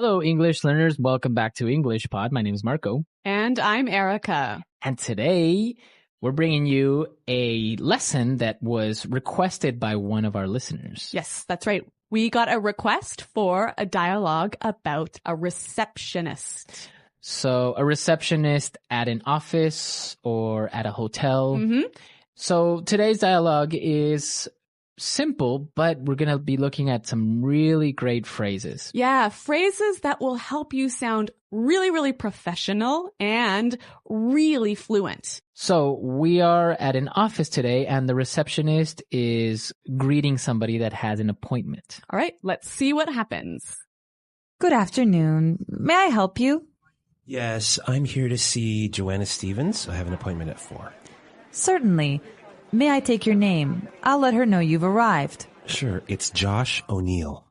Hello, English learners. Welcome back to English Pod. My name is Marco. And I'm Erica. And today we're bringing you a lesson that was requested by one of our listeners. Yes, that's right. We got a request for a dialogue about a receptionist. So a receptionist at an office or at a hotel. Mm-hmm. So today's dialogue is simple, but we're going to be looking at some really great phrases. Yeah, phrases that will help you sound really, really professional and really fluent. So we are at an office today and the receptionist is greeting somebody that has an appointment. All right, let's see what happens. Good afternoon. May I help you? Yes, I'm here to see Joanna Stevens. I have an appointment at 4. Certainly. May I take your name? I'll let her know you've arrived. Sure, it's Josh O'Neill.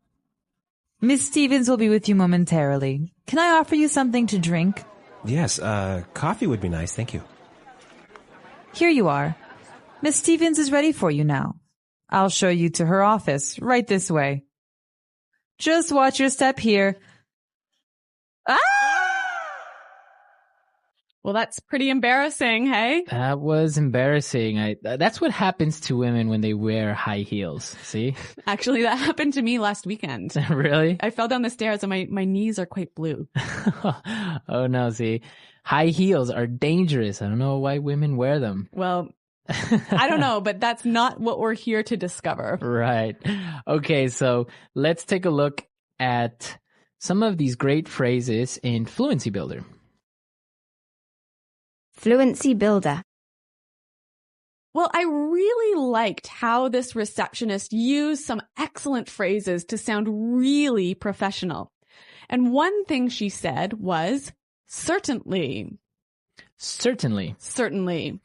Miss Stevens will be with you momentarily. Can I offer you something to drink? Yes, coffee would be nice, thank you. Here you are. Miss Stevens is ready for you now. I'll show you to her office, right this way. Just watch your step here. Ah! Well, that's pretty embarrassing, hey? That was embarrassing. That's what happens to women when they wear high heels. See? Actually, that happened to me last weekend. Really? I fell down the stairs and my knees are quite blue. Oh no, see. High heels are dangerous. I don't know why women wear them. Well, I don't know, but that's not what we're here to discover. Right. Okay, so let's take a look at some of these great phrases in Fluency Builder. Fluency Builder. Well, I really liked how this receptionist used some excellent phrases to sound really professional. And one thing she said was, certainly. Certainly. Certainly.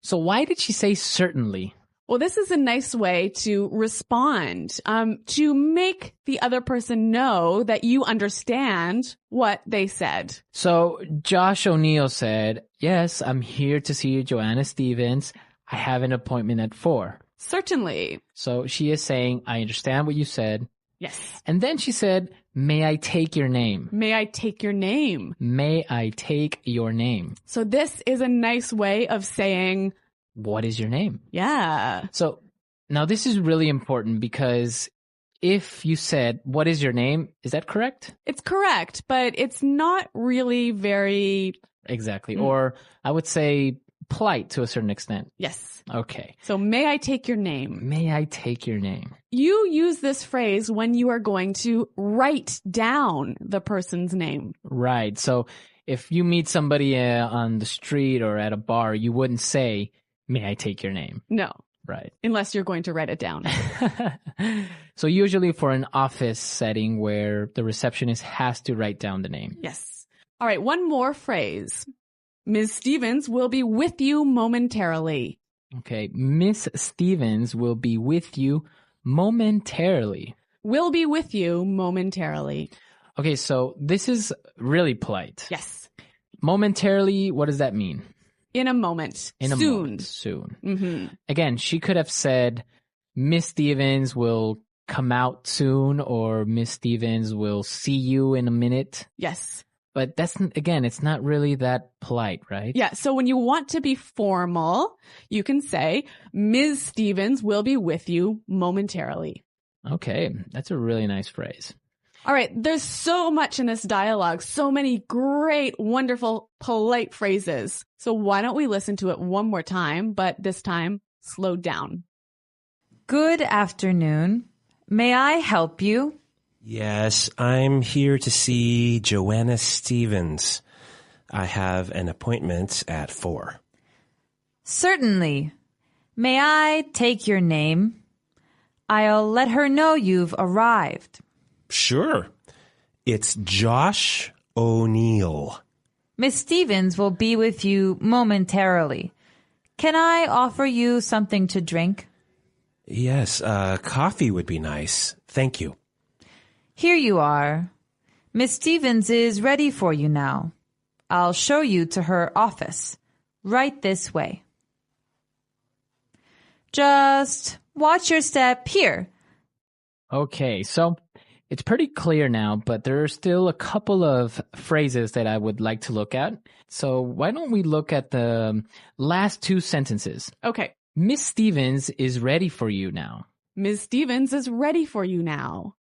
So why did she say certainly? Well, this is a nice way to respond, to make the other person know that you understand what they said. So Josh O'Neill said, yes, I'm here to see Joanna Stevens. I have an appointment at 4. Certainly. So she is saying, I understand what you said. Yes. And then she said, may I take your name? May I take your name? May I take your name? So this is a nice way of saying, what is your name? Yeah. So now this is really important because if you said, what is your name? Is that correct? It's correct, but it's not really very... Exactly. Or I would say polite to a certain extent. Yes. Okay. So may I take your name? May I take your name? You use this phrase when you are going to write down the person's name. Right. So if you meet somebody on the street or at a bar, you wouldn't say, may I take your name? No. Right. Unless you're going to write it down. So usually for an office setting where the receptionist has to write down the name. Yes. All right. One more phrase. Ms. Stevens will be with you momentarily. Okay. Miss Stevens will be with you momentarily. Will be with you momentarily. Okay. So this is really polite. Yes. Momentarily, what does that mean? In a moment. In a Soon. moment. Soon. Mm-hmm. Again, she could have said, Miss Stevens will come out soon, or Miss Stevens will see you in a minute. Yes. But again, it's not really that polite, right? Yeah. So when you want to be formal, you can say, Ms. Stevens will be with you momentarily. Okay. That's a really nice phrase. All right. There's so much in this dialogue, so many great, wonderful, polite phrases. So why don't we listen to it one more time, but this time slowed down. Good afternoon. May I help you? Yes, I'm here to see Joanna Stevens. I have an appointment at 4. Certainly. May I take your name? I'll let her know you've arrived. Sure. It's Josh O'Neill. Miss Stevens will be with you momentarily. Can I offer you something to drink? Yes, coffee would be nice. Thank you. Here you are. Miss Stevens is ready for you now. I'll show you to her office. Right this way. Just watch your step here. Okay, so It's pretty clear now, but there are still a couple of phrases that I would like to look at. So why don't we look at the last two sentences? Okay. Miss Stevens is ready for you now. Ms. Stevens is ready for you now.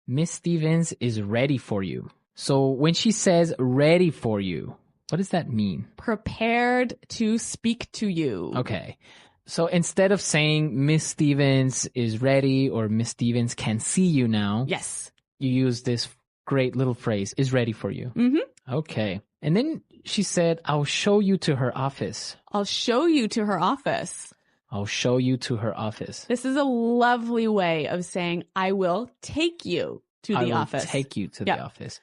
Miss Stevens is ready for you. So when she says ready for you, what does that mean? Prepared to speak to you. Okay. So instead of saying Miss Stevens is ready or Miss Stevens can see you now, Yes. you use this great little phrase, is ready for you. Mm-hmm. Okay. And then she said, I'll show you to her office. I'll show you to her office. I'll show you to her office. This is a lovely way of saying, I will take you to the office. I will take you to Yep. the office.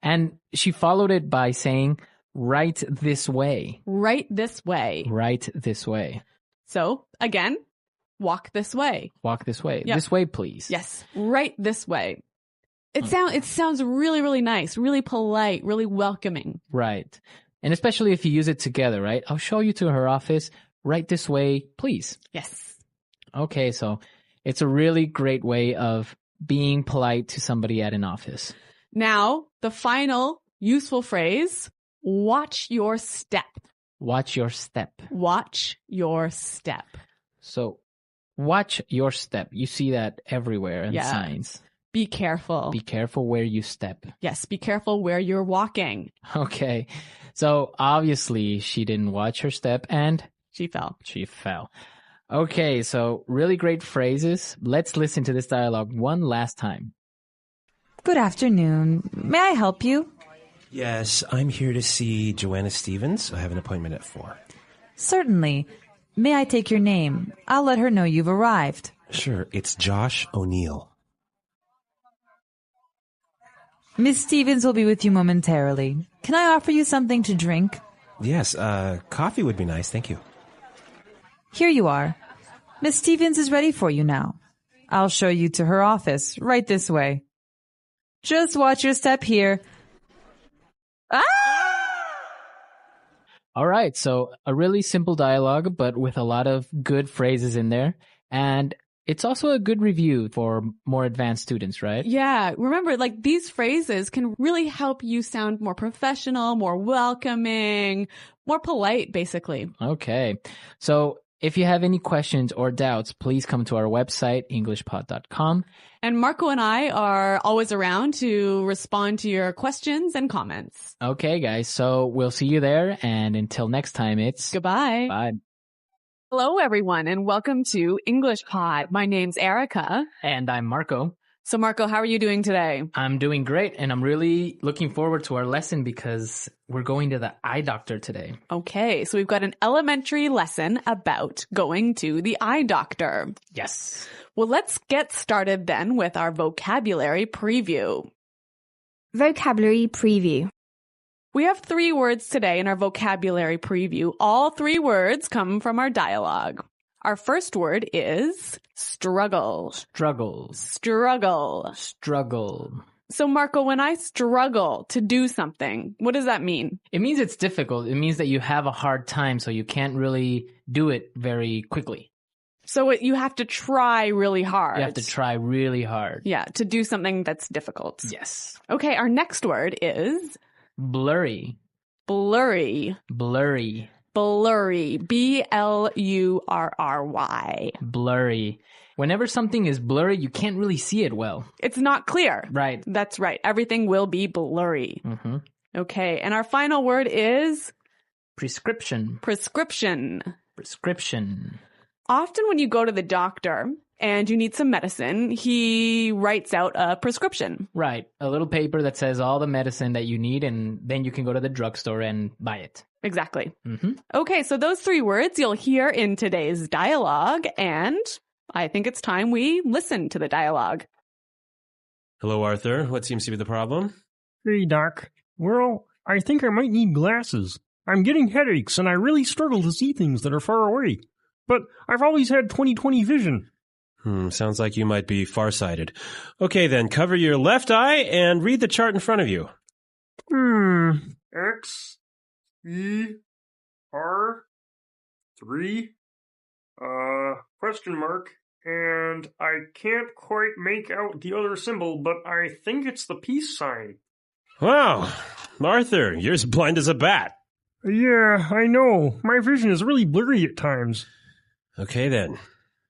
And she followed it by saying, right this way. Right this way. Right this way. So, again, walk this way. Walk this way. Yep. This way, please. Yes, right this way. It sounds really, really nice, really polite, really welcoming. Right. And especially if you use it together, right? I'll show you to her office. Right this way, please. Yes. Okay, so it's a really great way of being polite to somebody at an office. Now, the final useful phrase, watch your step. Watch your step. Watch your step. So, watch your step. You see that everywhere in Yeah. signs. Be careful. Be careful where you step. Yes, be careful where you're walking. Okay. So, obviously, she didn't watch her step and She fell. she fell. Okay, so really great phrases. Let's listen to this dialogue one last time. Good afternoon. May I help you? Yes, I'm here to see Joanna Stevens. I have an appointment at 4. Certainly. May I take your name? I'll let her know you've arrived. Sure, it's Josh O'Neill. Miss Stevens will be with you momentarily. Can I offer you something to drink? Yes, coffee would be nice, thank you. Here you are. Miss Stevens is ready for you now. I'll show you to her office, right this way. Just watch your step here. All right, so a really simple dialogue, but with a lot of good phrases in there. And it's also a good review for more advanced students, right? Yeah, remember, like, these phrases can really help you sound more professional, more welcoming, more polite, basically. Okay. So if you have any questions or doubts, please come to our website, englishpod.com. And Marco and I are always around to respond to your questions and comments. Okay, guys. So we'll see you there. And until next time, it's Goodbye. bye. Hello, everyone, and welcome to English Pod. My name's Erica. And I'm Marco. So, Marco, how are you doing today? I'm doing great. And I'm really looking forward to our lesson because we're going to the eye doctor today. Okay, so we've got an elementary lesson about going to the eye doctor. Yes. Well, let's get started then with our vocabulary preview. Vocabulary preview. We have 3 words today in our vocabulary preview. All 3 words come from our dialogue. Our first word is struggle. Struggle. Struggle. Struggle. So, Marco, when I struggle to do something, what does that mean? It means it's difficult. It means that you have a hard time, so you can't really do it very quickly. So you have to try really hard. You have to try really hard. Yeah, to do something that's difficult. Yes. Okay, our next word is Blurry. blurry. Blurry. Blurry. B-L-U-R-R-Y. Blurry. Whenever something is blurry, you can't really see it well. It's not clear. Right. That's right. Everything will be blurry. Mm-hmm. Okay, and our final word is Prescription. prescription. Prescription. Often when you go to the doctor and you need some medicine, he writes out a prescription. Right. A little paper that says all the medicine that you need, and then you can go to the drugstore and buy it. Exactly. Mm-hmm. Okay, so those 3 words you'll hear in today's dialogue, and I think it's time we listen to the dialogue. Hello, Arthur. What seems to be the problem? Hey, Doc. Well, I think I might need glasses. I'm getting headaches, and I really struggle to see things that are far away. But I've always had 20/20 vision. Sounds like you might be farsighted. Okay, then, cover your left eye and read the chart in front of you. X, E, R, 3, question mark, and I can't quite make out the other symbol, but I think it's the peace sign. Wow, Arthur, you're as blind as a bat. Yeah, I know. My vision is really blurry at times. Okay then,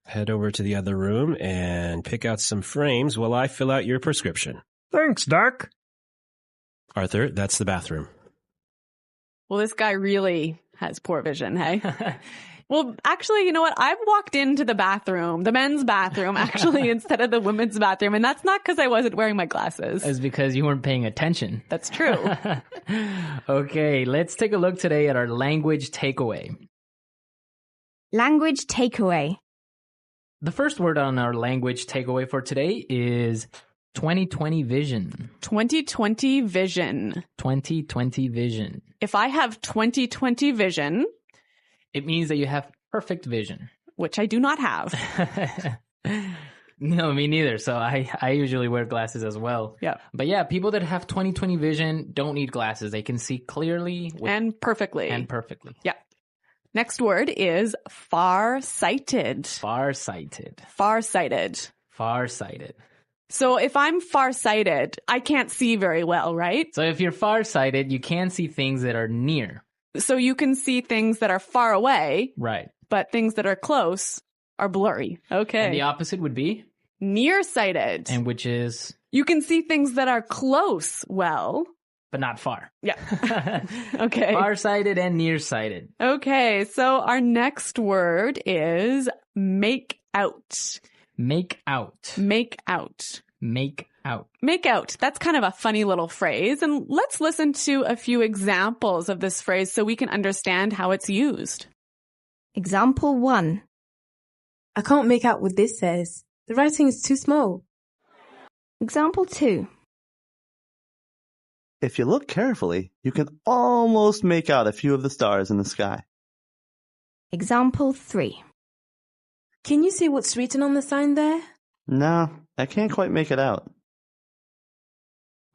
head over to the other room and pick out some frames while I fill out your prescription. Thanks, Doc. Arthur, that's the bathroom. Well, this guy really has poor vision, hey? Well, actually, you know what? I've walked into the bathroom, the men's bathroom, actually, instead of the women's bathroom. And that's not because I wasn't wearing my glasses. It's because you weren't paying attention. That's true. Okay, let's take a look today at our language takeaway. Language takeaway. The first word on our language takeaway for today is 2020 vision. 2020 vision. 2020 vision. If I have 2020 vision, It means that you have perfect vision. which I do not have. No, me neither. So I usually wear glasses as well. Yeah. But yeah, people that have 20/20 vision don't need glasses. They can see clearly And perfectly. and perfectly. Yeah. Next word is far-sighted. Farsighted. Far-sighted. Farsighted. So if I'm far-sighted, I can't see very well, right? So if you're farsighted, you can see things that are near. So you can see things that are far away, Right. but things that are close are blurry. Okay. And the opposite would be, Nearsighted. and which is, You can see things that are close well. but not far. Yeah. Okay. Farsighted and nearsighted. Okay. So our next word is make out. Make out. Make out. Make out. Make out. That's kind of a funny little phrase. And let's listen to a few examples of this phrase so we can understand how it's used. Example 1. I can't make out what this says. The writing is too small. Example 2. If you look carefully, you can almost make out a few of the stars in the sky. Example 3. Can you see what's written on the sign there? No, I can't quite make it out.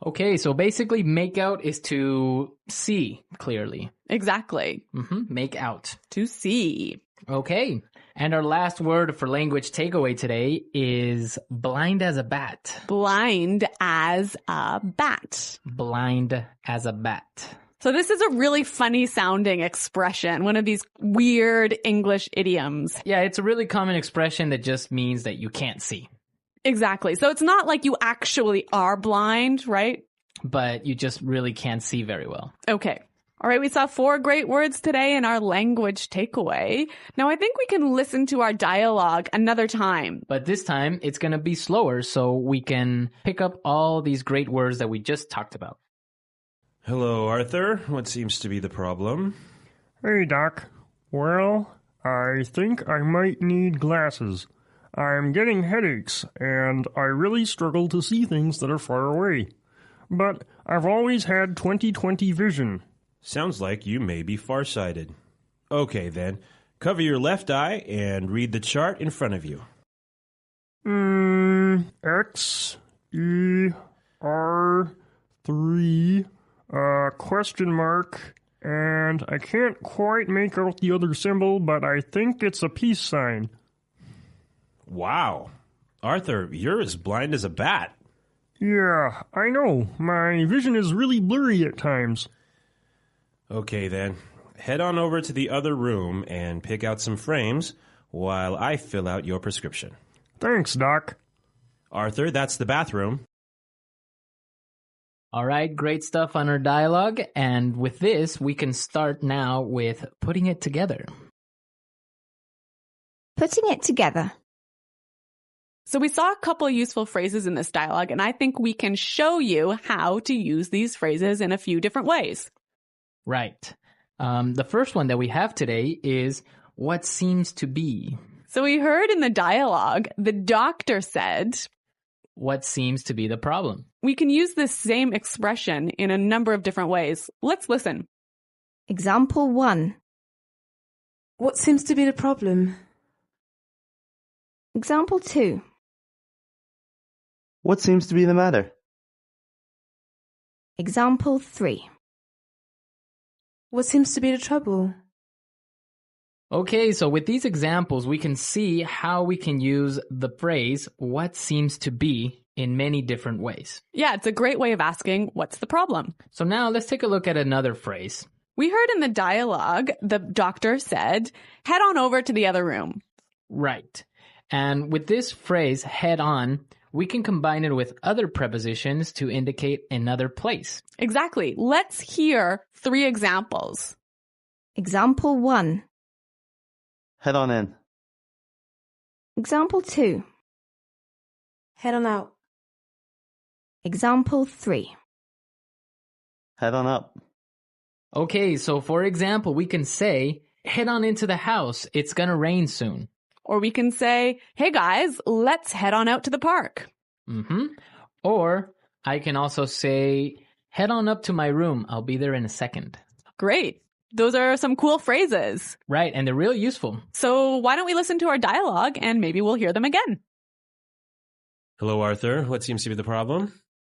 Okay, so basically make out is to see clearly. Exactly. Make out. To see. Okay. And our last word for language takeaway today is blind as a bat. Blind as a bat. Blind as a bat. So this is a really funny sounding expression, one of these weird English idioms. Yeah, it's a really common expression that just means that you can't see, Exactly. So it's not like you actually are blind, right? but you just really can't see very well. Okay. All right. We saw 4 great words today in our language takeaway. Now I think we can listen to our dialogue another time. But this time it's going to be slower so we can pick up all these great words that we just talked about. Hello, Arthur. What seems to be the problem? Hey, Doc. Well, I think I might need glasses. I'm getting headaches, and I really struggle to see things that are far away. But I've always had 20/20 vision. Sounds like you may be farsighted. Okay, then. Cover your left eye and read the chart in front of you. X, E, R, 3, question mark, and I can't quite make out the other symbol, but I think it's a peace sign. Wow. Arthur, you're as blind as a bat. Yeah, I know. My vision is really blurry at times. Okay, then. Head on over to the other room and pick out some frames while I fill out your prescription. Thanks, Doc. Arthur, that's the bathroom. All right, great stuff on our dialogue. And with this, we can start now with putting it together. Putting it together. So we saw a couple useful phrases in this dialogue, and I think we can show you how to use these phrases in a few different ways. Right. The first one that we have today is what seems to be. So we heard in the dialogue, the doctor said, What seems to be the problem? we can use this same expression in a number of different ways. Let's listen. Example 1. What seems to be the problem? Example 2. What seems to be the matter? Example 3. What seems to be the trouble? Okay, so with these examples, we can see how we can use the phrase, what seems to be, in many different ways. Yeah, it's a great way of asking, what's the problem? So now let's take a look at another phrase. We heard in the dialogue, the doctor said, head on over to the other room. Right. And with this phrase, head on, we can combine it with other prepositions to indicate another place. Exactly. Let's hear 3 examples. Example 1. Head on in. Example 2. Head on out. Example 3. Head on up. Okay, so for example, we can say, head on into the house. It's gonna rain soon. Or we can say, hey guys, let's head on out to the park. Or I can also say, head on up to my room. I'll be there in a second. Great. Those are some cool phrases. Right, and they're real useful. So why don't we listen to our dialogue and maybe we'll hear them again. Hello, Arthur. What seems to be the problem?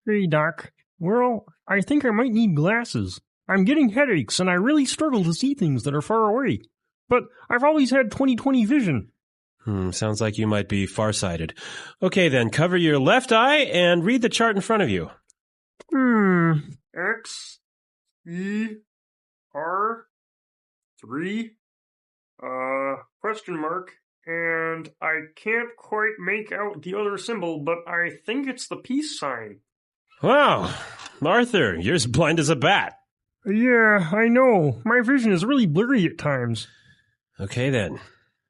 Hey, Doc. Well, I think I might need glasses. I'm getting headaches, and I really struggle to see things that are far away. But I've always had 20/20 vision. Sounds like you might be farsighted. Okay, then, cover your left eye and read the chart in front of you. X, E, R, 3, question mark, and I can't quite make out the other symbol, but I think it's the peace sign. Wow, Arthur, you're as blind as a bat. Yeah, I know. My vision is really blurry at times. Okay, then.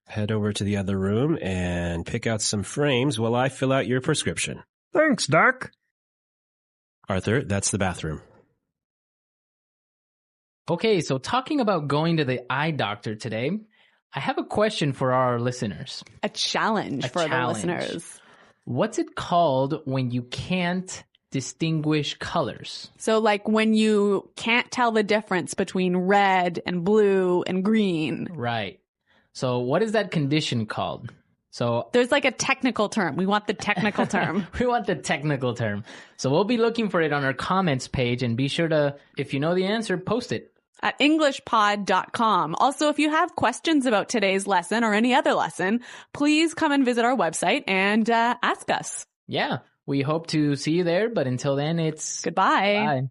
Head over to the other room and pick out some frames while I fill out your prescription. Thanks, Doc. Arthur, that's the bathroom. Okay, so talking about going to the eye doctor today, I have a question for our listeners. A challenge A for challenge. the listeners. What's it called when you can't distinguish colors? So like when you can't tell the difference between red and blue and green. Right. So what is that condition called? So There's like a technical term. We want the technical term. we want the technical term. So we'll be looking for it on our comments page, and be sure to, if you know the answer, post it. At EnglishPod.com. Also, if you have questions about today's lesson or any other lesson, please come and visit our website and ask us. Yeah, we hope to see you there, but until then, it's Goodbye. bye.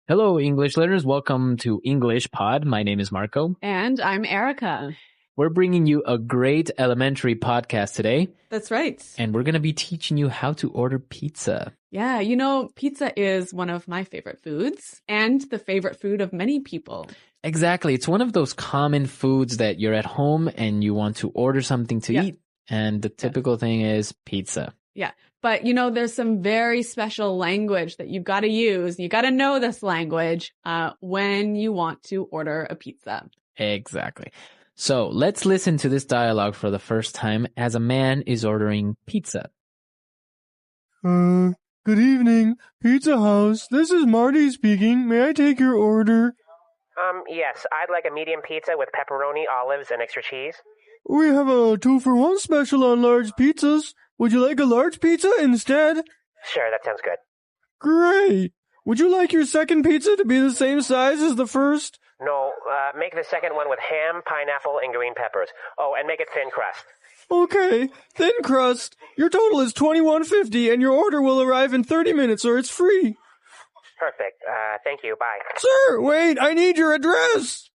Hello, English learners. Welcome to English Pod. My name is Marco. And I'm Erica. We're bringing you a great elementary podcast today, That's right. and we're going to be teaching you how to order pizza. Yeah, you know, pizza is one of my favorite foods and the favorite food of many people. Exactly. It's one of those common foods that you're at home and you want to order something to eat, and the typical thing is pizza. Yeah. But, you know, there's some very special language that you've got to use. You got to know this language when you want to order a pizza. Exactly. So let's listen to this dialogue for the first time as a man is ordering pizza. Good evening, Pizza House. This is Marty speaking. May I take your order? Yes, I'd like a medium pizza with pepperoni, olives, and extra cheese. We have a 2-for-1 special on large pizzas. Would you like a large pizza instead? Sure, that sounds good. Great. Would you like your second pizza to be the same size as the first? No, make the second one with ham, pineapple, and green peppers. Oh, and make it thin crust. Okay, thin crust. Your total is $21.50 and your order will arrive in 30 minutes or it's free. Perfect. Thank you. Bye. Sir, wait, I need your address.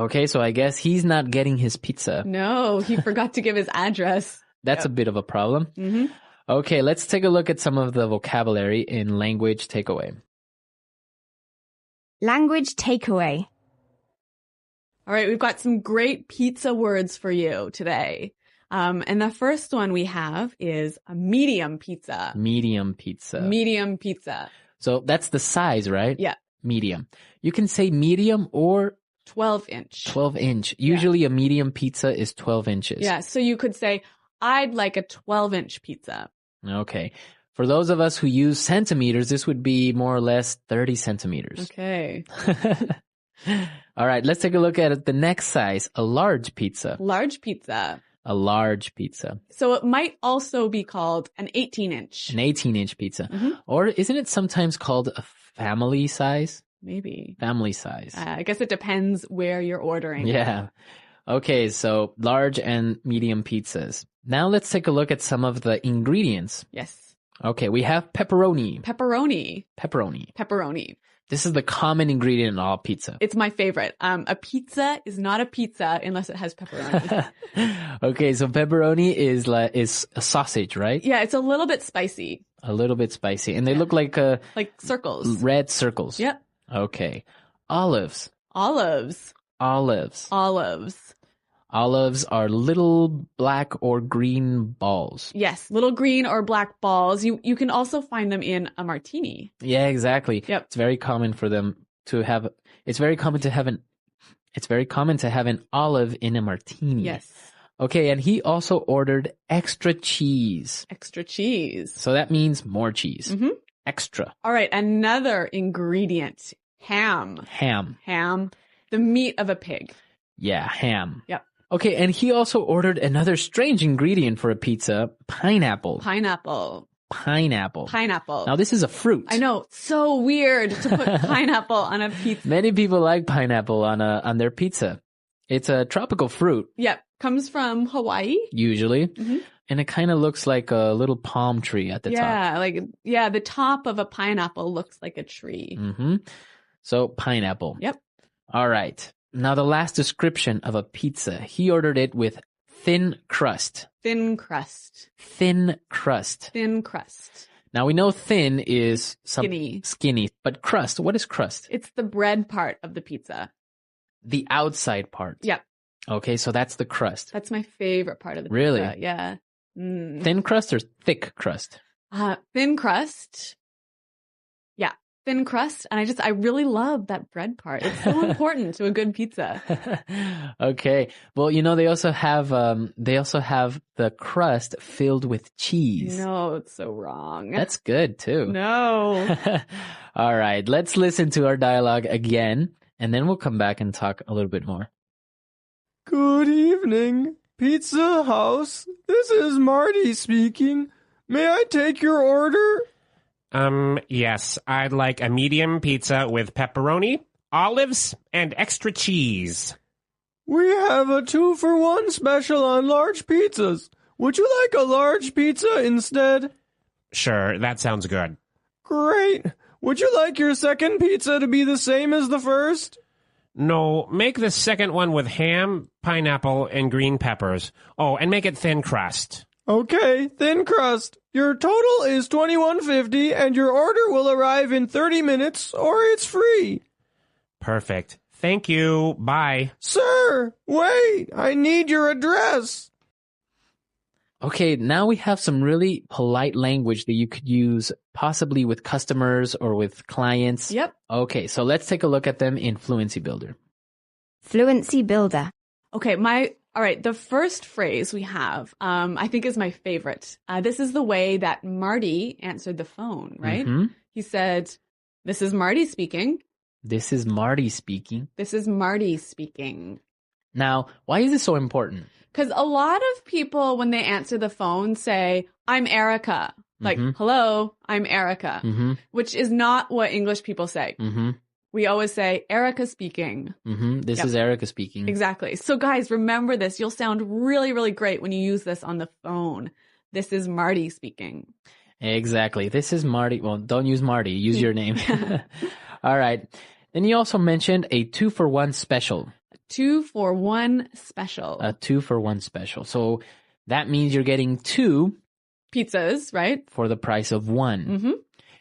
Okay, so I guess he's not getting his pizza. No, he forgot to give his address. That's a bit of a problem. Mm-hmm. Okay, let's take a look at some of the vocabulary in Language Takeaway. Language takeaway. All right, we've got some great pizza words for you today. And the first one we have is a medium pizza. Medium pizza. Medium pizza. So that's the size, right? Yeah. Medium. You can say medium or 12-inch. 12-inch. Usually a medium pizza is 12 inches. Yeah, so you could say, I'd like a 12-inch pizza. Okay. For those of us who use centimeters, this would be more or less 30 centimeters. Okay. All right, let's take a look at the next size, a large pizza. Large pizza. A large pizza. So it might also be called an 18-inch. An 18-inch pizza. Mm-hmm. Or isn't it sometimes called a family size? maybe. Family size. I guess it depends where you're ordering. Yeah. Okay, so large and medium pizzas. Now let's take a look at some of the ingredients. Yes. Okay, we have pepperoni. Pepperoni. Pepperoni. Pepperoni. This is the common ingredient in all pizza. It's my favorite. A pizza is not a pizza unless it has pepperoni. Okay, so pepperoni is a sausage, right? Yeah, it's a little bit spicy. A little bit spicy. And they look like circles. red circles. Yep. Okay. Olives. Olives. Olives. Olives. Olives are little black or green balls. Yes, little green or black balls. You can also find them in a martini. Yeah, exactly. Yep. It's very common for them to have. It's very common to have an olive in a martini. Yes. Okay, and he also ordered extra cheese. Extra cheese. So that means more cheese. Mm-hmm. Extra. All right, another ingredient. Ham. Ham. Ham. The meat of a pig. Yeah, ham. Yep. Okay, and he also ordered another strange ingredient for a pizza, pineapple. Pineapple. Pineapple. Pineapple. Now, this is a fruit. I know. So weird to put pineapple on a pizza. Many people like pineapple on their pizza. It's a tropical fruit. Yep. Comes from Hawaii. Usually. Mm-hmm. And it kind of looks like a little palm tree at the top. Yeah, the top of a pineapple looks like a tree. Mm-hmm. So, pineapple. Yep. All right. Now, the last description of a pizza. He ordered it with thin crust. Thin crust. Thin crust. Thin crust. Now, we know thin is Skinny. But crust, what is crust? It's the bread part of the pizza. The outside part. Yep. Okay, so that's the crust. That's my favorite part of the Really? pizza. Yeah. Mm. Thin crust or thick crust? Thin crust. Yeah. Thin crust. And I really love that bread part. It's so important to a good pizza. Okay. Well, they also have the crust filled with cheese. No, it's so wrong. That's good too. No. All right. Let's listen to our dialogue again, and then we'll come back and talk a little bit more. Good evening, Pizza House. This is Marty speaking. May I take your order? Yes. I'd like a medium pizza with pepperoni, olives, and extra cheese. We have a 2-for-1 special on large pizzas. Would you like a large pizza instead? Sure, that sounds good. Great. Would you like your second pizza to be the same as the first? No, make the second one with ham, pineapple, and green peppers. Oh, and make it thin crust. Okay, thin crust. Your total is $21.50 and your order will arrive in 30 minutes or it's free. Perfect. Thank you. Bye. Sir, wait. I need your address. Okay, now we have some really polite language that you could use possibly with customers or with clients. Yep. Okay, so let's take a look at them in Fluency Builder. Fluency Builder. Okay, all right, the first phrase we have, I think is my favorite. This is the way that Marty answered the phone, right? Mm-hmm. He said, "This is Marty speaking." This is Marty speaking. This is Marty speaking. Now, why is this so important? Because a lot of people, when they answer the phone, say, "I'm Erica." Like, Mm-hmm. "Hello, I'm Erica," Mm-hmm. which is not what English people say. Mm-hmm. We always say, "Erica speaking." Mm-hmm. This Yep. is Erica speaking. Exactly. So guys, remember this. You'll sound really, really great when you use this on the phone. This is Marty speaking. Exactly. This is Marty. Well, don't use Marty. Use your name. All right. Then you also mentioned a 2-for-1 special. 2-for-1 special. A 2-for-1 special. So that means you're getting 2 pizzas, right? for the price of 1. Mm-hmm.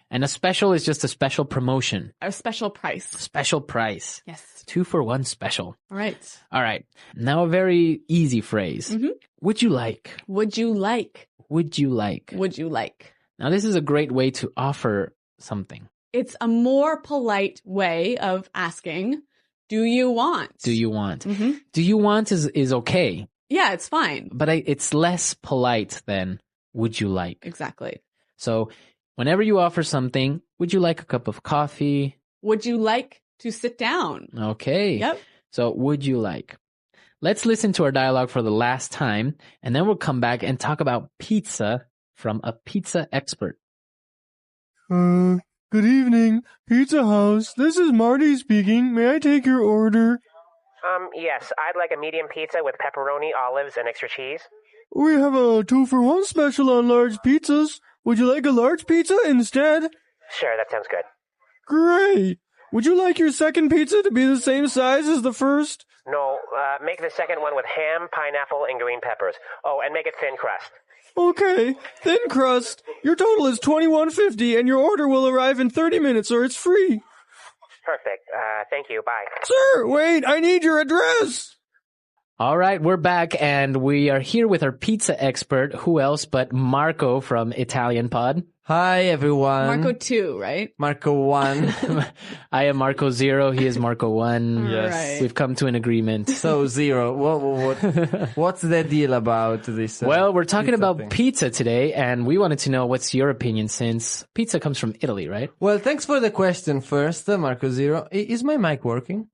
And a special is just a special promotion. A special price. Special price. Yes. 2-for-1 special. All right. All right. Now a very easy phrase. Mm-hmm. Would you like? Would you like? Would you like? Would you like? Now this is a great way to offer something. It's a more polite way of asking, do you want? Do you want? Mm-hmm. Do you want is okay, Yeah, it's fine. but it's less polite than would you like. Exactly. So whenever you offer something, would you like a cup of coffee? Would you like to sit down? Okay. Yep. So would you like? Let's listen to our dialogue for the last time, and then we'll come back and talk about pizza from a pizza expert. Good evening, Pizza House. This is Marty speaking. May I take your order? Yes, I'd like a medium pizza with pepperoni, olives, and extra cheese. We have a 2-for-1 special on large pizzas. Would you like a large pizza instead? Sure, that sounds good. Great. Would you like your second pizza to be the same size as the first? No, make the second one with ham, pineapple, and green peppers. Oh, and make it thin crust. Okay, thin crust. Your total is $21.50 and your order will arrive in 30 minutes or it's free. Perfect. Thank you. Bye. Sir, wait, I need your address. All right, we're back and we are here with our pizza expert. Who else but Marco from Italian Pod? Hi, everyone. Marco 2, right? Marco 1. I am Marco 0. He is Marco 1. Yes. Right. We've come to an agreement. So 0. What's the deal about this? Well, we're talking pizza about thing? pizza today, and we wanted to know what's your opinion since pizza comes from Italy, right? Well, thanks for the question first, Marco 0. Is my mic working?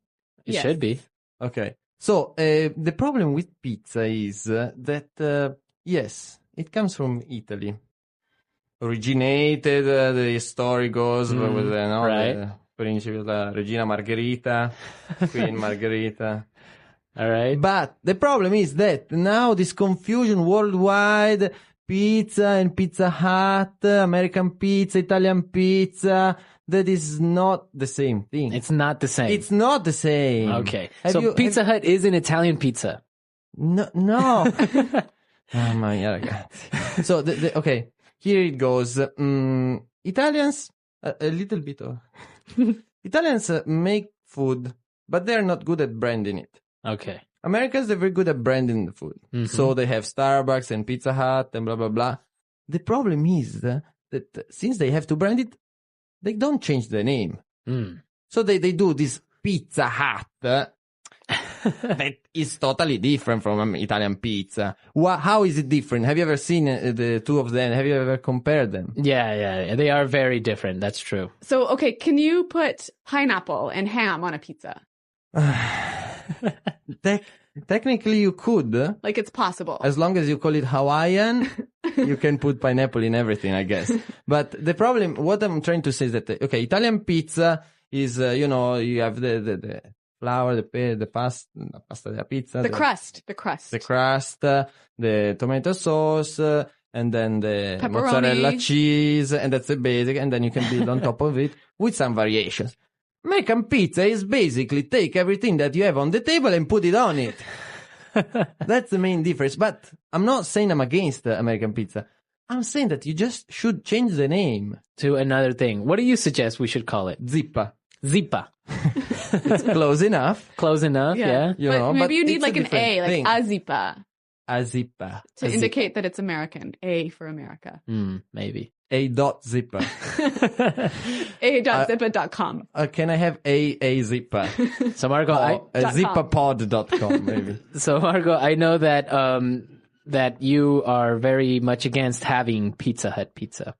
It Yes. should be. Okay. So, the problem with pizza is that, yes, it comes from Italy. Originated, the story goes with right. the Principessa Regina Margherita, Queen Margherita. All right. But the problem is that now this confusion worldwide, pizza and Pizza Hut, American pizza, Italian pizza, that is not the same thing. It's not the same. It's not the same. Okay. So Pizza Hut is an Italian pizza. No. Oh my ragazzi. So, okay, here it goes. Italians, a little bit of... Italians make food, but they're not good at branding it. Okay. Americans, they're very good at branding the food. Mm-hmm. So they have Starbucks and Pizza Hut and blah, blah, blah. The problem is that since they have to brand it, they don't change the name. Mm. So they do this Pizza Hut that is totally different from Italian pizza. How is it different? Have you ever seen the two of them? Have you ever compared them? Yeah. They are very different. That's true. So, okay, can you put pineapple and ham on a pizza? Technically, you could. Like, it's possible. As long as you call it Hawaiian, you can put pineapple in everything, I guess. But the problem, what I'm trying to say is that, okay, Italian pizza is, you have the flour, the pasta della pizza. The crust. The crust, the tomato sauce, and then the Pepperoni. mozzarella cheese, and that's the basic, and then you can build on top of it with some variations. American pizza is basically take everything that you have on the table and put it on it. That's the main difference. But I'm not saying I'm against American pizza. I'm saying that you just should change the name. To another thing. What do you suggest we should call it? Zippa. Zippa. It's close enough. Close enough, yeah. But maybe you need it's like an A, like thing. Azipa, Azippa. to indicate that it's American. A for America. Maybe. A.zippa. A.zippa.com. Can I have a zippa? So Marco, zippapod.com maybe. So Marco, I know that that you are very much against having Pizza Hut pizza.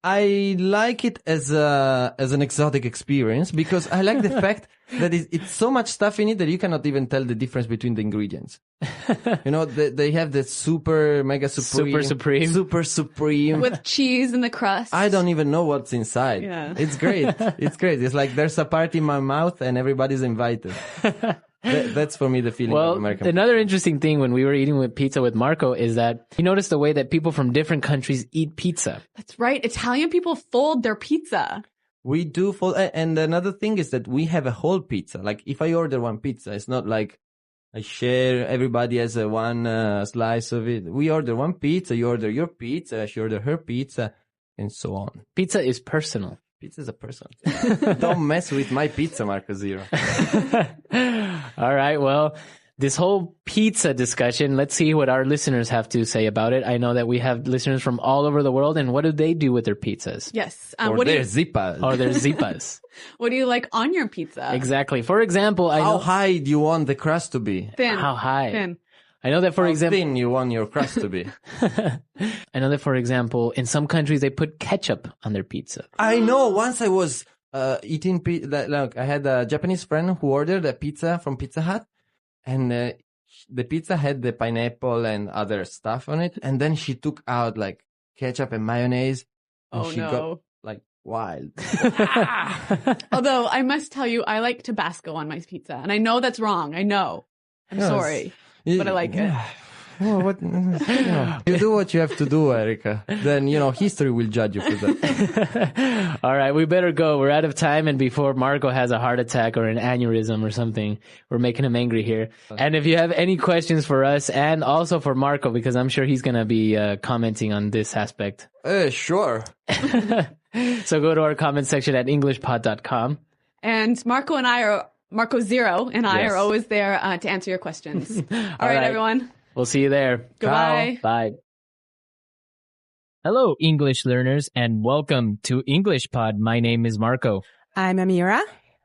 I like it as an exotic experience because I like the fact that it's so much stuff in it that you cannot even tell the difference between the ingredients. They have the super mega supreme, super supreme with cheese in the crust. I don't even know what's inside. Yeah. It's great. It's like there's a party in my mouth and everybody's invited. That's for me the feeling of American another interesting thing when we were eating with pizza with Marco is that he noticed the way that people from different countries eat pizza. That's right. Italian people fold their pizza. We do fold. And another thing is that we have a whole pizza. Like if I order one pizza, it's not like I share, everybody has one slice of it. We order one pizza, you order your pizza, she order her pizza, and so on. Pizza is personal. Pizza is a person. Don't mess with my pizza, Marco Zero. All right. Well, this whole pizza discussion, let's see what our listeners have to say about it. I know that we have listeners from all over the world, and what do they do with their pizzas? Yes. Or their zippas. Or their zippas. What do you like on your pizza? Exactly. For example, how high do you want the crust to be? Thin. How high? Thin. I know that, for example, how thin you want your crust to be. I know that, for example, in some countries they put ketchup on their pizza. I know. Once I was eating pizza. Look, I had a Japanese friend who ordered a pizza from Pizza Hut, and the pizza had the pineapple and other stuff on it, and then she took out like ketchup and mayonnaise. And Oh she no! got like wild. Although I must tell you, I like Tabasco on my pizza. And I know that's wrong. I know. I'm Yes. sorry. But I like it. Oh, what? You do what you have to do, Erica. Then, history will judge you for that. All right, we better go. We're out of time, and before Marco has a heart attack or an aneurysm or something, we're making him angry here. And if you have any questions for us and also for Marco, because I'm sure he's going to be commenting on this aspect. Sure. So go to our comment section at englishpod.com. And Marco Zero and I Yes. are always there to answer your questions. All right, everyone. We'll see you there. Goodbye. Ciao. Bye. Hello, English learners, and welcome to English Pod. My name is Marco. I'm Amira.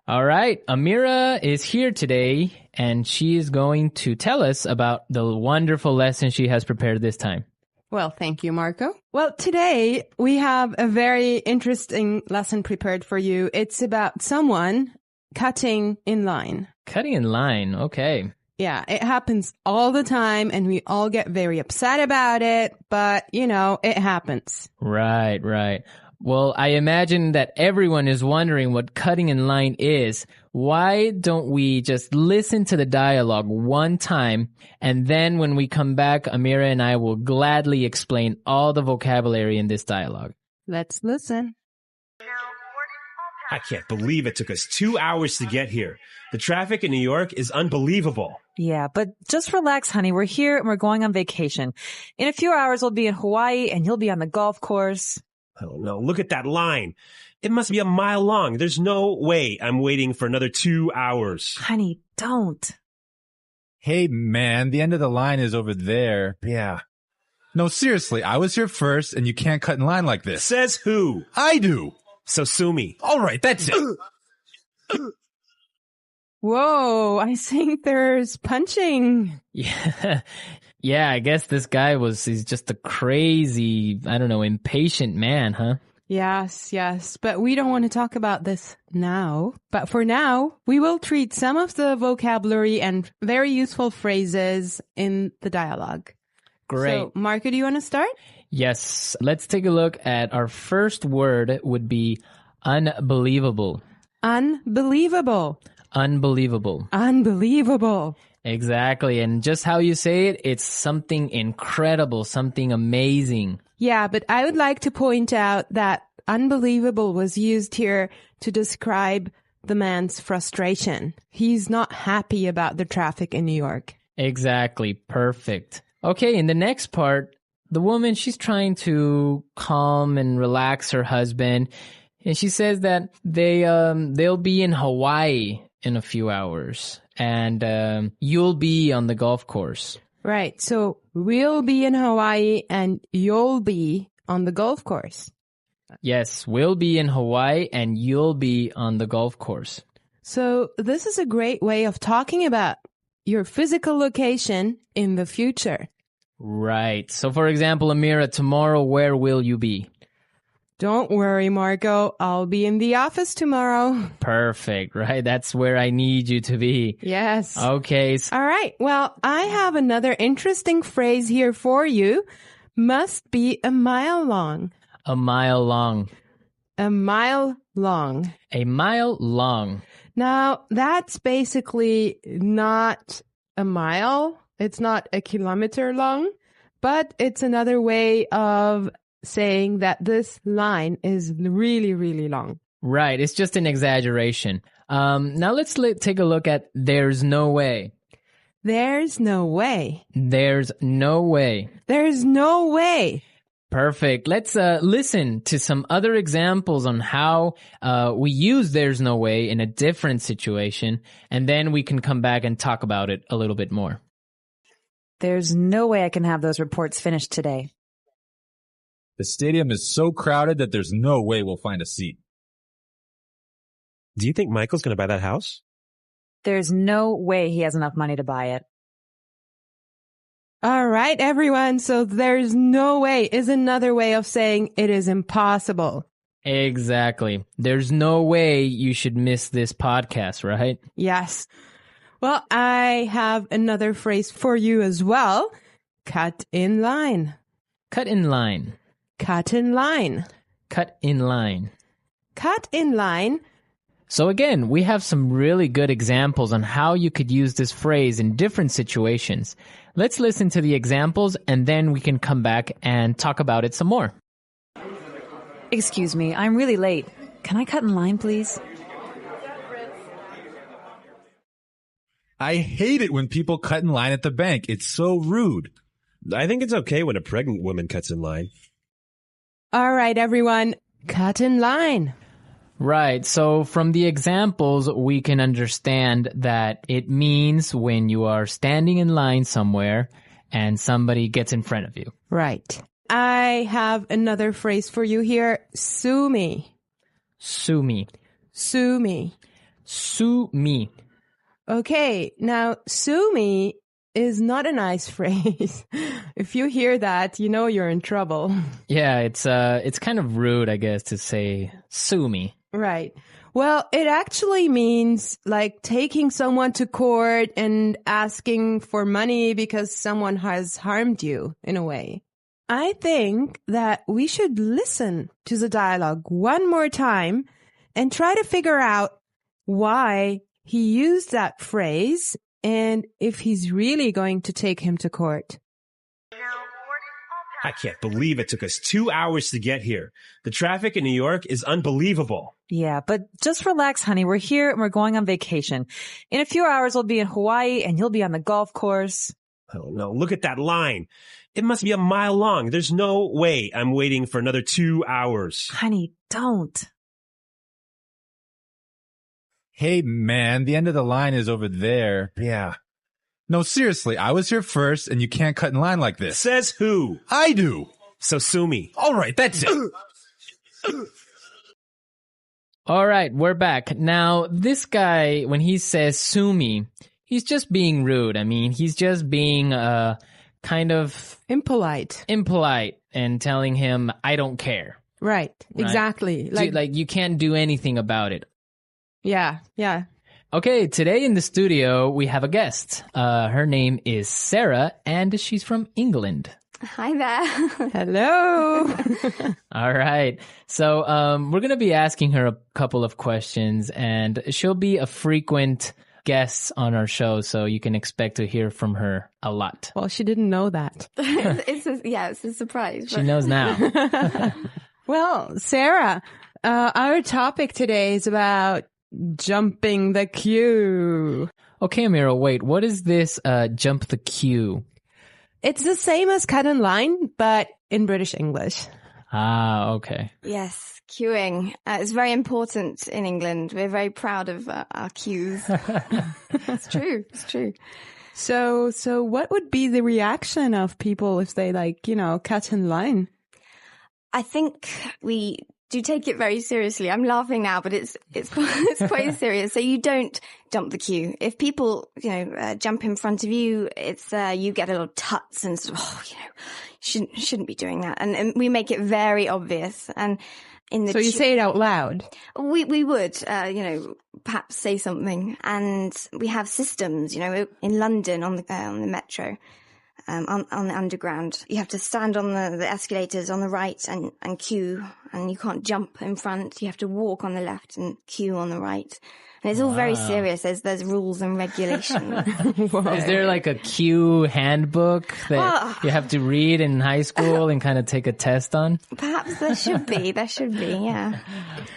All right, Amira is here today, and she is going to tell us about the wonderful lesson she has prepared this time. Well, thank you, Marco. Well, today we have a very interesting lesson prepared for you. It's about someone cutting in line. Cutting in line, okay. Yeah, it happens all the time and we all get very upset about it, but it happens. Right, right. Well, I imagine that everyone is wondering what cutting in line is. Why don't we just listen to the dialogue one time, and then when we come back, Amira and I will gladly explain all the vocabulary in this dialogue. Let's listen. I can't believe it took us 2 hours to get here. The traffic in New York is unbelievable. Yeah, but just relax, honey. We're here and we're going on vacation. In a few hours, we'll be in Hawaii and you'll be on the golf course. I don't know. Look at that line. It must be a mile long. There's no way I'm waiting for another 2 hours. Honey, don't. Hey, man, the end of the line is over there. Yeah. No, seriously, I was here first and you can't cut in line like this. Says who? I do. So sue me. All right, that's it. Whoa, I think there's punching. Yeah. Yeah, I guess this guy he's just a crazy, impatient man, huh? Yes, but we don't want to talk about this now. But for now, we will treat some of the vocabulary and very useful phrases in the dialogue. Great. So, Marco, do you want to start? Yes, let's take a look at our first word would be unbelievable. Unbelievable. Unbelievable. Unbelievable. Exactly. And just how you say it, it's something incredible, something amazing. Yeah, but I would like to point out that unbelievable was used here to describe the man's frustration. He's not happy about the traffic in New York. Exactly. Perfect. Okay, in the next part, the woman, she's trying to calm and relax her husband. And she says that they'll be in Hawaii in a few hours. And you'll be on the golf course. Right. So we'll be in Hawaii and you'll be on the golf course. Yes, we'll be in Hawaii and you'll be on the golf course. So this is a great way of talking about your physical location in the future. Right. So for example, Amira, tomorrow, where will you be? Don't worry, Marco. I'll be in the office tomorrow. Perfect, right? That's where I need you to be. Yes. Okay. All right. Well, I have another interesting phrase here for you. Must be a mile long. A mile long. A mile long. A mile long. Now, that's basically not a mile. It's not a kilometer long, but it's another way of saying that this line is really, really long. Right. It's just an exaggeration. Now let's take a look at there's no way. There's no way. There's no way. There's no way. Perfect. Let's listen to some other examples on how we use there's no way in a different situation, and then we can come back and talk about it a little bit more. There's no way I can have those reports finished today. The stadium is so crowded that there's no way we'll find a seat. Do you think Michael's going to buy that house? There's no way he has enough money to buy it. All right, everyone. So there's no way is another way of saying it is impossible. Exactly. There's no way you should miss this podcast, right? Yes. Well, I have another phrase for you as well. Cut in line. Cut in line. Cut in line. Cut in line. Cut in line. So again, we have some really good examples on how you could use this phrase in different situations. Let's listen to the examples and then we can come back and talk about it some more. Excuse me, I'm really late. Can I cut in line, please? I hate it when people cut in line at the bank. It's so rude. I think it's okay when a pregnant woman cuts in line. All right, everyone. Cut in line. Right. So from the examples, we can understand that it means when you are standing in line somewhere and somebody gets in front of you. Right. I have another phrase for you here. Sue me. Sue me. Sue me. Sue me. Okay. Now, sue me is not a nice phrase. If you hear that, you know you're in trouble. Yeah, it's kind of rude, I guess, to say sue me. Right. Well, it actually means like taking someone to court and asking for money because someone has harmed you in a way. I think that we should listen to the dialogue one more time and try to figure out why he used that phrase and if he's really going to take him to court. I can't believe it took us 2 hours to get here. The traffic in New York is unbelievable. Yeah, but just relax, honey. We're here and we're going on vacation. In a few hours, we'll be in Hawaii and you'll be on the golf course. Oh no, look at that line. It must be a mile long. There's no way I'm waiting for another 2 hours. Honey, don't. Hey, man, the end of the line is over there. Yeah. No, seriously, I was here first and you can't cut in line like this. Says who? I do. So sue me. All right, that's it. All right, we're back. Now, this guy, when he says sue me, he's just being rude. I mean, he's just being kind of impolite and telling him, I don't care. Right. Exactly. Like you can't do anything about it. Yeah. Yeah. Okay, today in the studio, we have a guest. Her name is Sarah, and she's from England. Hi there. Hello. All right. So we're going to be asking her a couple of questions, and she'll be a frequent guest on our show, so you can expect to hear from her a lot. Well, she didn't know that. It's a surprise. She knows now. Well, Sarah, our topic today is about jumping the queue. Okay, Amira, wait. What is this jump the queue? It's the same as cut in line, but in British English. Ah, okay. Yes, queuing. It's very important in England. We're very proud of our queues. It's true. It's true. So what would be the reaction of people if they cut in line? I think we do take it very seriously. I'm laughing now, but it's quite serious. So you don't jump the queue. If people, jump in front of you, it's, you get a little tuts and sort of, shouldn't be doing that. And we make it very obvious. And so you say it out loud? We would, perhaps say something. And we have systems, in London on the metro. On the underground, you have to stand on the escalators on the right and queue, and you can't jump in front. You have to walk on the left and queue on the right. And it's all very serious. There's rules and regulations. Is there like a queue handbook that you have to read in high school and kind of take a test on? Perhaps there should be. Yeah.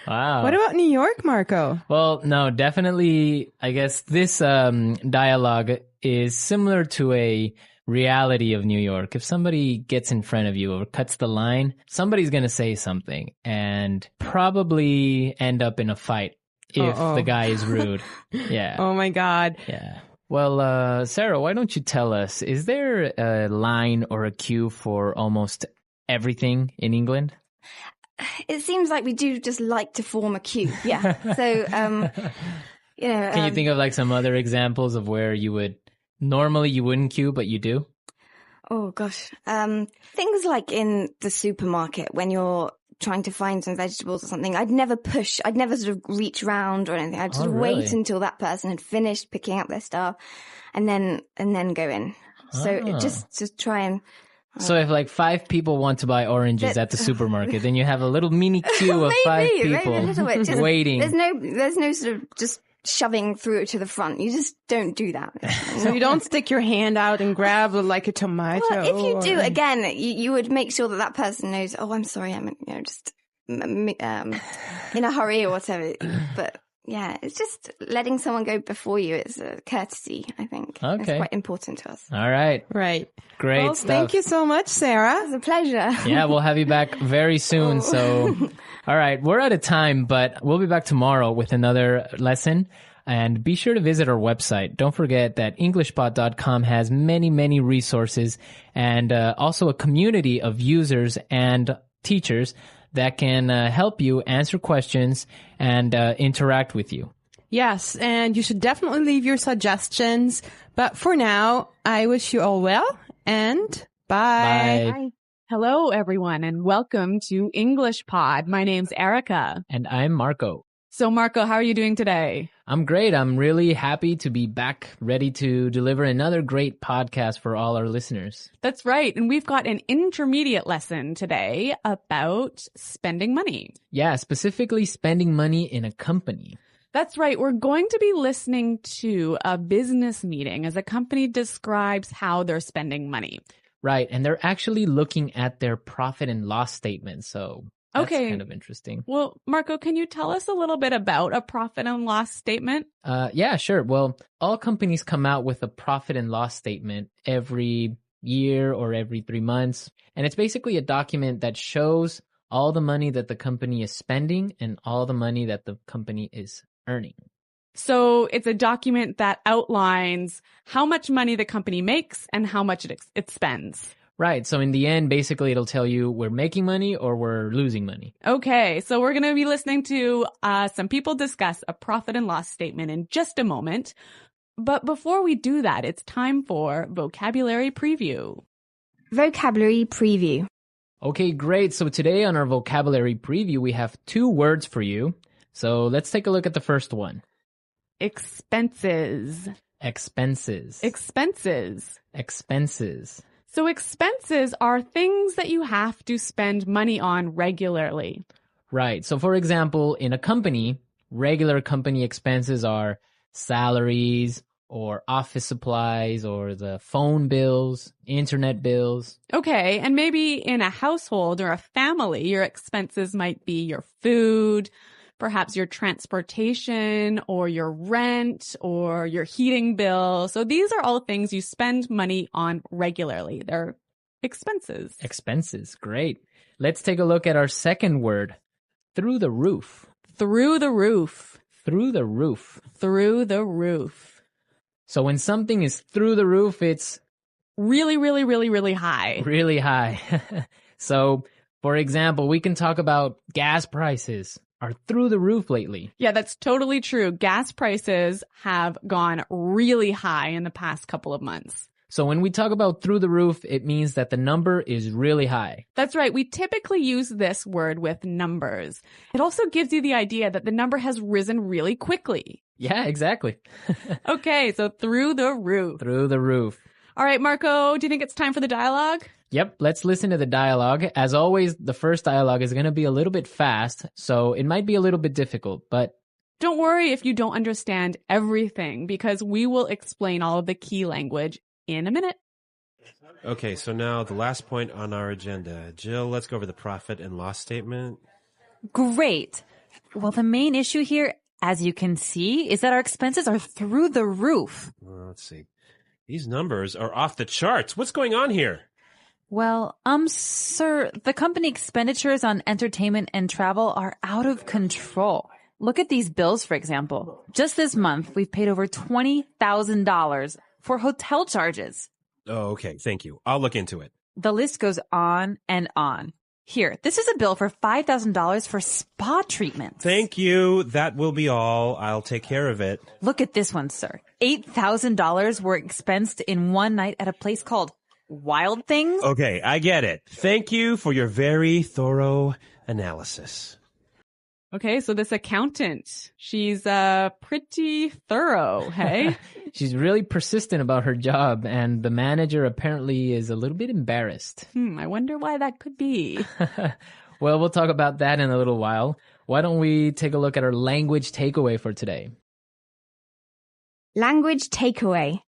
Wow. What about New York, Marco? Well, no, definitely. I guess this dialogue is similar to a reality of New York. If somebody gets in front of you or cuts the line, somebody's going to say something and probably end up in a fight if the guy is rude. Yeah. Oh my God. Yeah. Well, Sarah, why don't you tell us, is there a line or a queue for almost everything in England? It seems like we do just like to form a queue. Yeah. So, Can you think of like some other examples of where you would normally you wouldn't queue, but you do? Oh, gosh. Things like in the supermarket when you're trying to find some vegetables or something, I'd never sort of reach round or anything. I'd just wait until that person had finished picking up their stuff and then go in. So just try and So if like 5 people want to buy oranges at the supermarket, then you have a little mini queue of 5 people maybe a little bit. Just, waiting. There's no sort of just shoving through it to the front. You just don't do that. So you don't stick your hand out and grab like a tomato. Well, if you do, again, you would make sure that person knows, oh, I'm sorry, I'm just in a hurry or whatever. But yeah, it's just letting someone go before you is a courtesy, I think. Okay. It's quite important to us. All right. Right. Great Well, stuff. thank you so much, Sarah. It was a pleasure. Yeah, we'll have you back very soon. So, all right, we're out of time, but we'll be back tomorrow with another lesson. And be sure to visit our website. Don't forget that EnglishPod.com has many, many resources and also a community of users and teachers that can help you answer questions and interact with you. Yes, and you should definitely leave your suggestions. But for now, I wish you all well and bye. Bye. Hello, everyone, and welcome to English Pod. My name's Erica. And I'm Marco. So, Marco, how are you doing today? I'm great. I'm really happy to be back, ready to deliver another great podcast for all our listeners. That's right. And we've got an intermediate lesson today about spending money. Yeah, specifically spending money in a company. That's right. We're going to be listening to a business meeting as a company describes how they're spending money. Right. And they're actually looking at their profit and loss statement. So that's kind of interesting. Well, Marco, can you tell us a little bit about a profit and loss statement? Yeah, sure. Well, all companies come out with a profit and loss statement every year or every 3 months. And it's basically a document that shows all the money that the company is spending and all the money that the company is earning. So it's a document that outlines how much money the company makes and how much it spends. Right. So in the end, basically, it'll tell you we're making money or we're losing money. Okay. So we're going to be listening to some people discuss a profit and loss statement in just a moment. But before we do that, it's time for vocabulary preview. Vocabulary preview. Okay, great. So today on our vocabulary preview, we have 2 words for you. So let's take a look at the first one. Expenses. Expenses. Expenses. Expenses. So expenses are things that you have to spend money on regularly. Right. So for example, in a company, regular company expenses are salaries or office supplies or the phone bills, internet bills. Okay. And maybe in a household or a family, your expenses might be your food, perhaps your transportation or your rent or your heating bill. So these are all things you spend money on regularly. They're expenses. Expenses. Great. Let's take a look at our second word. Through the roof. Through the roof. Through the roof. Through the roof. So when something is through the roof, it's really, really, really, really high. Really high. So, for example, we can talk about gas prices are through the roof lately. Yeah, that's totally true. Gas prices have gone really high in the past couple of months. So when we talk about through the roof, it means that the number is really high. That's right. We typically use this word with numbers. It also gives you the idea that the number has risen really quickly. Yeah, exactly. Okay, so through the roof. Through the roof. All right, Marco, do you think it's time for the dialogue? Yep, let's listen to the dialogue. As always, the first dialogue is going to be a little bit fast, so it might be a little bit difficult, but don't worry if you don't understand everything, because we will explain all of the key language in a minute. Okay, so now the last point on our agenda. Jill, let's go over the profit and loss statement. Great. Well, the main issue here, as you can see, is that our expenses are through the roof. Well, let's see. These numbers are off the charts. What's going on here? Well, sir, the company expenditures on entertainment and travel are out of control. Look at these bills, for example. Just this month, we've paid over $20,000 for hotel charges. Oh, okay. Thank you. I'll look into it. The list goes on and on. Here, this is a bill for $5,000 for spa treatments. Thank you. That will be all. I'll take care of it. Look at this one, sir. $8,000 were expensed in one night at a place called Wild Things. Okay, I get it. Thank you for your very thorough analysis. Okay, so this accountant, she's pretty thorough, hey? She's really persistent about her job, and the manager apparently is a little bit embarrassed. I wonder why that could be. Well, we'll talk about that in a little while. Why don't we take a look at our language takeaway for today? Language takeaway.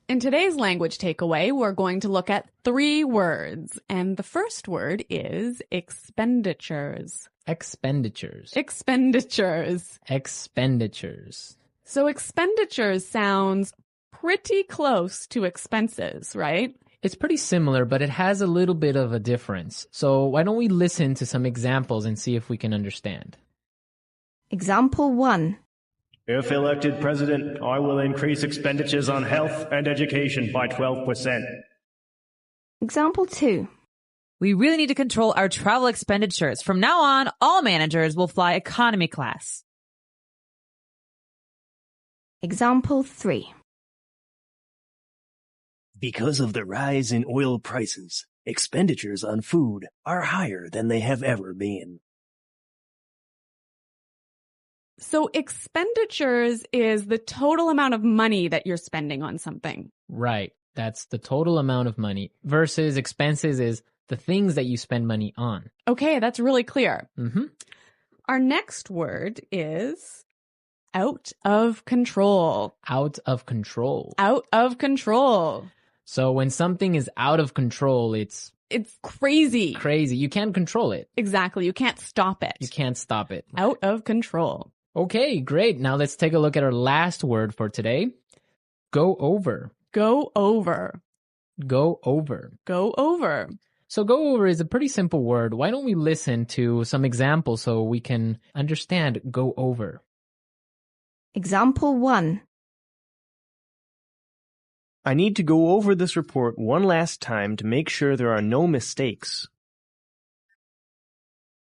In today's language takeaway, we're going to look at 3 words. And the first word is expenditures. Expenditures. Expenditures. Expenditures. So expenditures sounds pretty close to expenses, right? It's pretty similar, but it has a little bit of a difference. So why don't we listen to some examples and see if we can understand? Example 1. If elected president, I will increase expenditures on health and education by 12%. Example 2. We really need to control our travel expenditures. From now on, all managers will fly economy class. Example 3. Because of the rise in oil prices, expenditures on food are higher than they have ever been. So expenditures is the total amount of money that you're spending on something. Right. That's the total amount of money versus expenses is the things that you spend money on. Okay, that's really clear. Mm-hmm. Our next word is out of control. Out of control. Out of control. So when something is out of control, it's crazy. Crazy. You can't control it. Exactly. You can't stop it. You can't stop it. Out of control. Okay, great. Now let's take a look at our last word for today. Go over. Go over. Go over. Go over. So go over is a pretty simple word. Why don't we listen to some examples so we can understand go over? Example 1. I need to go over this report one last time to make sure there are no mistakes.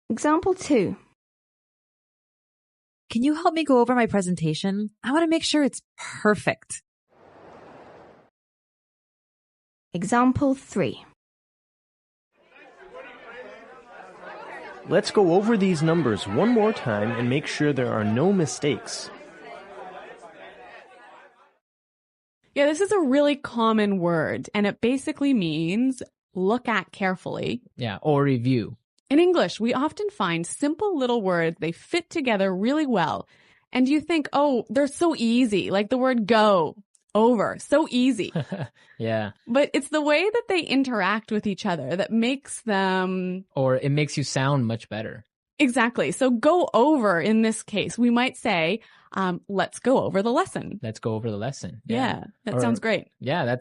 Example 2. Can you help me go over my presentation? I want to make sure it's perfect. Example 3. Let's go over these numbers one more time and make sure there are no mistakes. Yeah, this is a really common word, and it basically means look at carefully. Yeah, or review. In English, we often find simple little words. They fit together really well. And you think, oh, they're so easy, like the word go, over, so easy. Yeah. But it's the way that they interact with each other that makes them... Or it makes you sound much better. Exactly. So go over in this case, we might say, let's go over the lesson. Let's go over the lesson. Yeah, that sounds great. Yeah,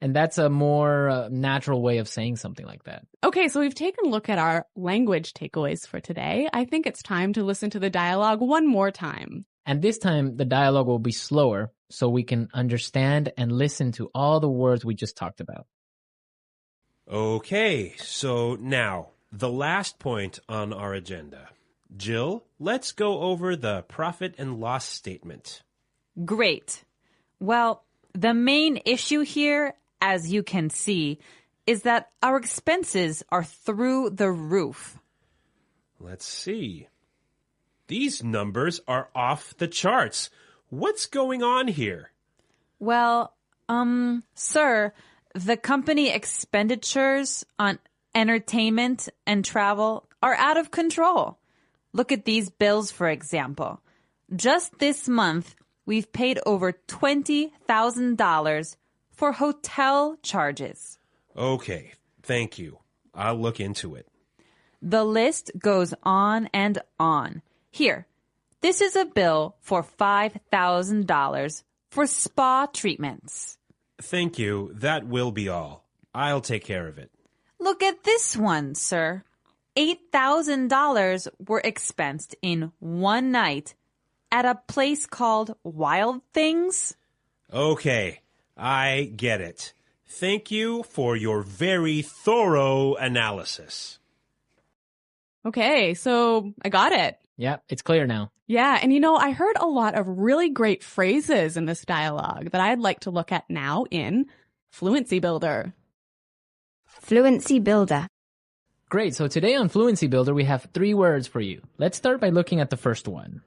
that's a more natural way of saying something like that. Okay, so we've taken a look at our language takeaways for today. I think it's time to listen to the dialogue one more time. And this time, the dialogue will be slower so we can understand and listen to all the words we just talked about. Okay, so now, the last point on our agenda. Jill, let's go over the profit and loss statement. Great. Well, the main issue here, as you can see, is that our expenses are through the roof. Let's see. These numbers are off the charts. What's going on here? Well, sir, the company expenditures on entertainment and travel are out of control. Look at these bills, for example. Just this month, we've paid over $20,000 for hotel charges. Okay, thank you. I'll look into it. The list goes on and on. Here, this is a bill for $5,000 for spa treatments. Thank you. That will be all. I'll take care of it. Look at this one, sir. $8,000 were expensed in one night at a place called Wild Things. Okay, I get it. Thank you for your very thorough analysis. Okay, so I got it. Yeah, it's clear now. Yeah, and I heard a lot of really great phrases in this dialogue that I'd like to look at now in Fluency Builder. Fluency Builder. Great, so today on Fluency Builder, we have 3 words for you. Let's start by looking at the first one.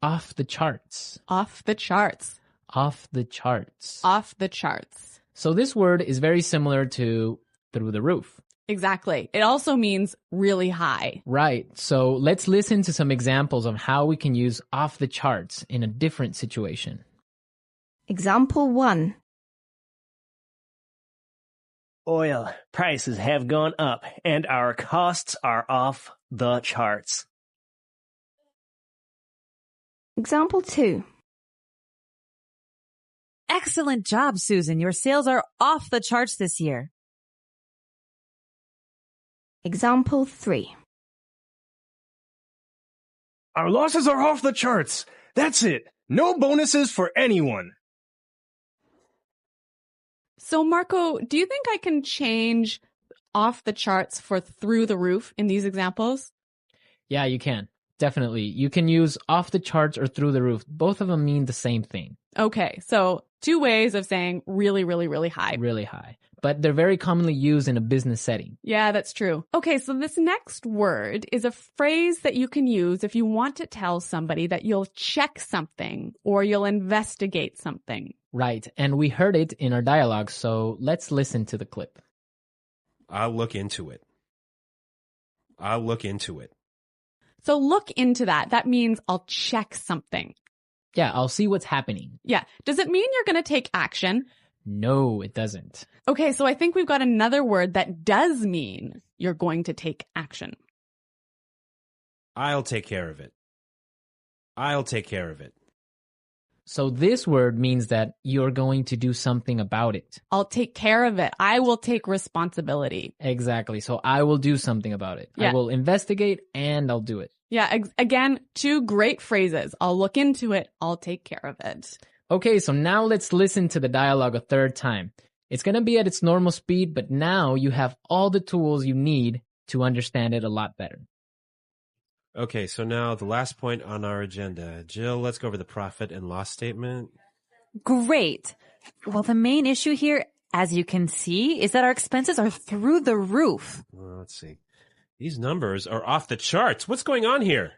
Off the charts. Off the charts. Off the charts. Off the charts. So this word is very similar to through the roof. Exactly. It also means really high. Right. So let's listen to some examples of how we can use off the charts in a different situation. Example 1. Oil prices have gone up and our costs are off the charts. Example 2. Excellent job, Susan. Your sales are off the charts this year. Example 3. Our losses are off the charts. That's it. No bonuses for anyone. So, Marco, do you think I can change off the charts for through the roof in these examples? Yeah, you can. Definitely. You can use off the charts or through the roof. Both of them mean the same thing. Okay, so 2 ways of saying really, really, really high. Really high. But they're very commonly used in a business setting. Yeah, that's true. Okay, so this next word is a phrase that you can use if you want to tell somebody that you'll check something or you'll investigate something. Right. And we heard it in our dialogue, so let's listen to the clip. I'll look into it. I'll look into it. So look into that. That means I'll check something. Yeah, I'll see what's happening. Yeah. Does it mean you're going to take action? No, it doesn't. Okay, so I think we've got another word that does mean you're going to take action. I'll take care of it. I'll take care of it. So this word means that you're going to do something about it. I'll take care of it. I will take responsibility. Exactly. So I will do something about it. Yeah. I will investigate and I'll do it. Yeah, again, 2 great phrases. I'll look into it. I'll take care of it. Okay, so now let's listen to the dialogue a third time. It's going to be at its normal speed, but now you have all the tools you need to understand it a lot better. Okay, so now the last point on our agenda. Jill, let's go over the profit and loss statement. Great. Well, the main issue here, as you can see, is that our expenses are through the roof. Well, let's see. These numbers are off the charts. What's going on here?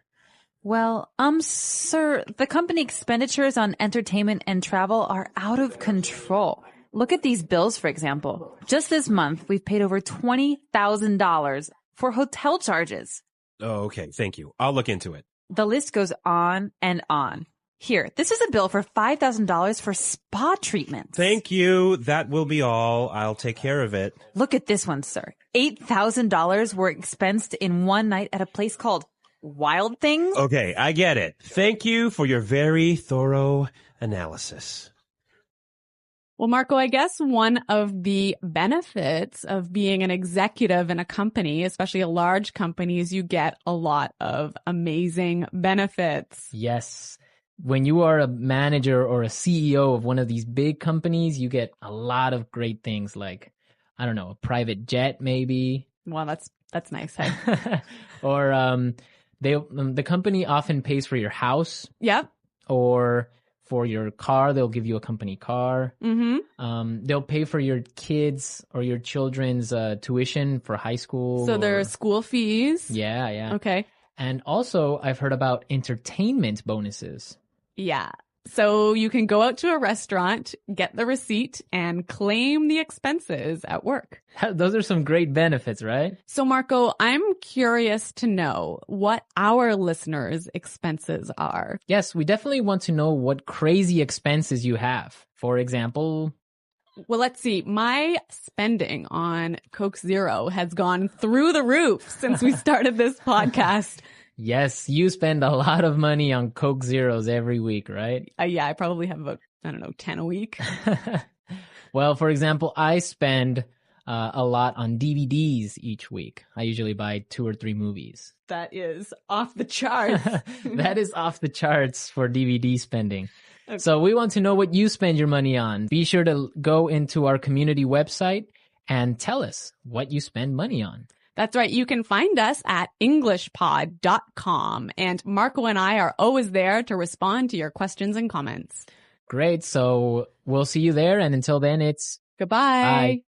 Well, sir, the company expenditures on entertainment and travel are out of control. Look at these bills, for example. Just this month, we've paid over $20,000 for hotel charges. Oh, okay. Thank you. I'll look into it. The list goes on and on. Here, this is a bill for $5,000 for spa treatments. Thank you. That will be all. I'll take care of it. Look at this one, sir. $8,000 were expensed in one night at a place called Wild Things. Okay, I get it. Thank you for your very thorough analysis. Well, Marco, I guess one of the benefits of being an executive in a company, especially a large company, is you get a lot of amazing benefits. Yes. When you are a manager or a CEO of one of these big companies, you get a lot of great things like, I don't know, a private jet maybe. Well, that's nice. Hey? Or the company often pays for your house. Yep. Or for your car, they'll give you a company car. Mm-hmm. They'll pay for your kids or your children's tuition for high school. So there are school fees. Yeah, yeah. Okay. And also, I've heard about entertainment bonuses. Yeah. So you can go out to a restaurant, get the receipt, and claim the expenses at work. Those are some great benefits, right? So, Marco, I'm curious to know what our listeners' expenses are. Yes, we definitely want to know what crazy expenses you have. For example... Well, let's see. My spending on Coke Zero has gone through the roof since we started this podcast. Yes, you spend a lot of money on Coke Zeros every week, right? Yeah, I probably have about, 10 a week. Well, for example, I spend a lot on DVDs each week. I usually buy 2 or 3 movies. That is off the charts. That is off the charts for DVD spending. Okay. So we want to know what you spend your money on. Be sure to go into our community website and tell us what you spend money on. That's right. You can find us at EnglishPod.com. And Marco and I are always there to respond to your questions and comments. Great. So we'll see you there. And until then, it's goodbye. Bye.